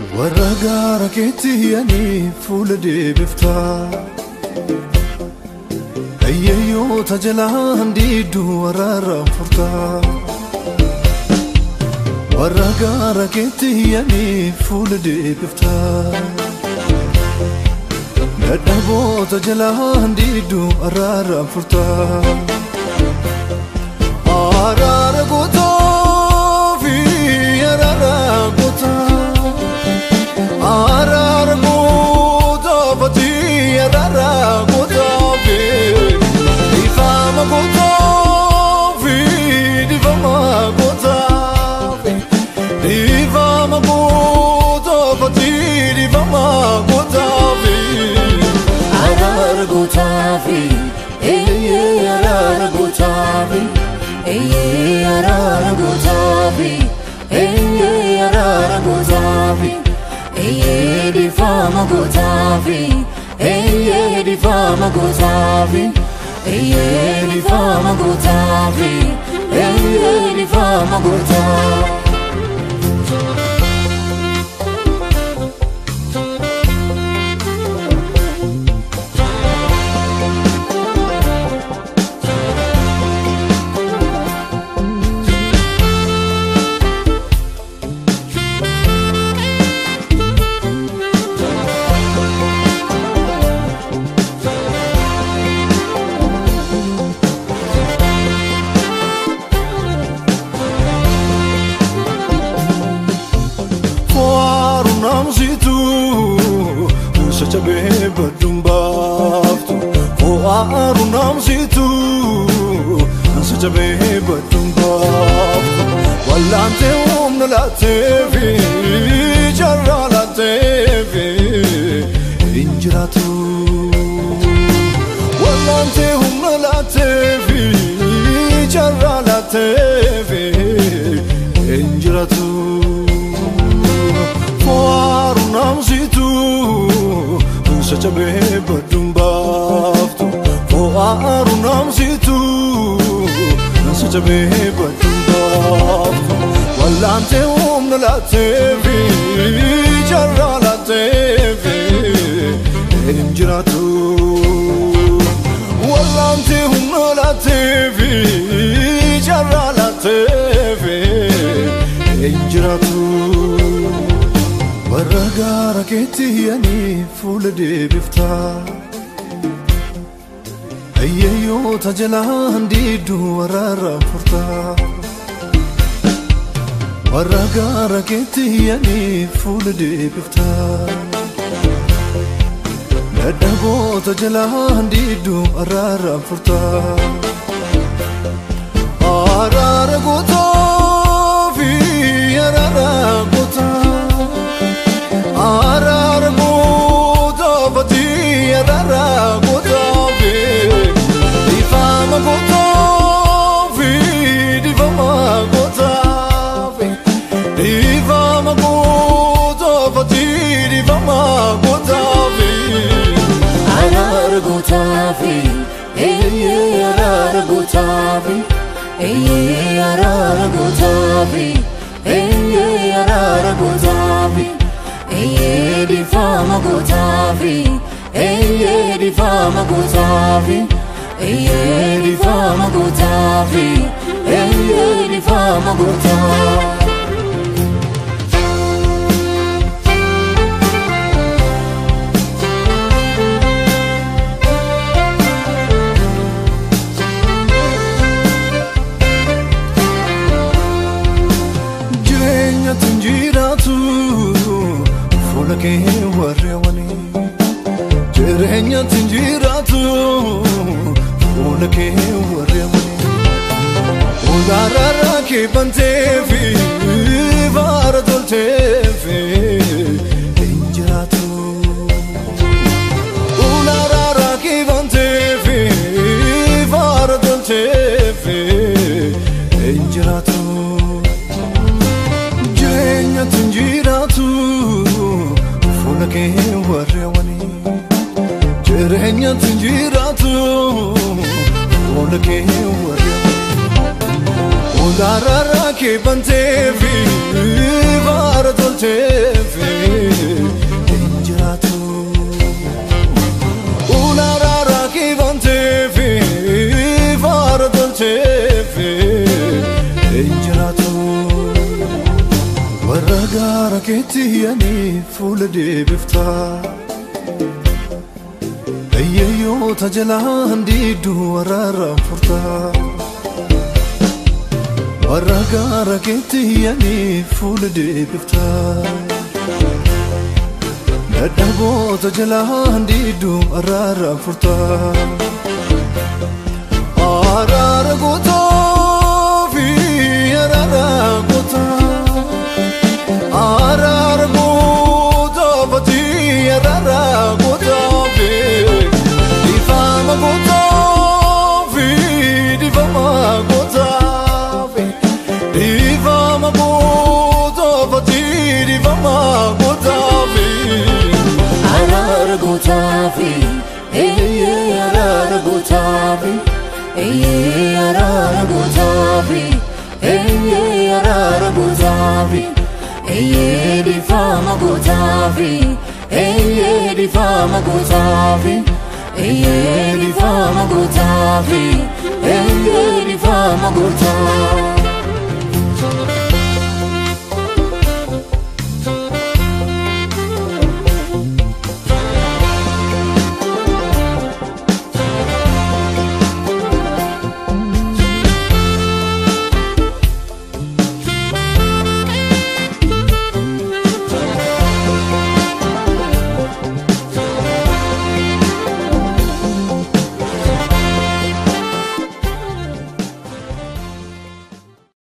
warra keettiyanii fuula deebiftaa ayyayoota jalaan diiduu waraaraan furtaa warra keettiyanii fuula deebiftaa dadhaboota jalaan diiduu waraaraan furtaa araara gootaa fi araara gootaa arar goda bati arar goda be difama goda vi difama goda difama goda bati difama goda ve arar goda vi arar goda vi arar goda vi arar goda vi di fama gotavi, di fama gotavi, di fama gotavi, di fama gotavi. Such a baby, dumbaftu. Oh, arunam situ. Such a baby, dumbaftu. Walante la tevi, jarra la tevi, injratu. Walante la tevi, jarra la tevi, injratu. Oh, arunam situ. Such a baby, dumbaftu. Oh, arunam situ. Such a baby, dumbaftu. Walante la tevi, jarra la tevi, injratu. Walante la tevi, jarra la tevi, injratu. warra keettiyanii fuula deebiftaa ayyayoota jalaan diiduu waraaraan furtaa warra keettiyanii fuula deebiftaa dadhaboota jalaan diiduu waraaraan furtaa araara gootaa fi araara gootaa arar goda bati arar goda be difama goda vi difama goda be difama goda bati difama goda be arar goda vi arar goda vi arar goda vi arar goda vi di fama gotavi, di fama gotavi, di fama gotavi, di fama gotavi. Jirenya tinjiratu. Ke warrewani jirenya tinjiratu fuula ke warrewani ularara ke banteefi vaara tolteefi injiratu ularara ke banteefi vaara tolteefi injiratu jirenya tinjiratu fuula ke warrewani jirenya tinjiratu fuula ke warrewani ularara ke banteefi vaara tolteefi كتي يعني فول دي بفتا أيو تجلان دي دوارا فرتا ورقا كتي يعني فول دي بفتا ندبو تجلان دي دوارا فرتا أرار قطا في أرار قطا أرار قطا فتي أرار قطا في دفام قطا في دفام قطا في دفام قطا فتي دفام قطا في أرار قطا في أرار قطا في أرار قطا في أرار قطا في دفام قطا في دفام قطا في دفام قطا في دفام قطا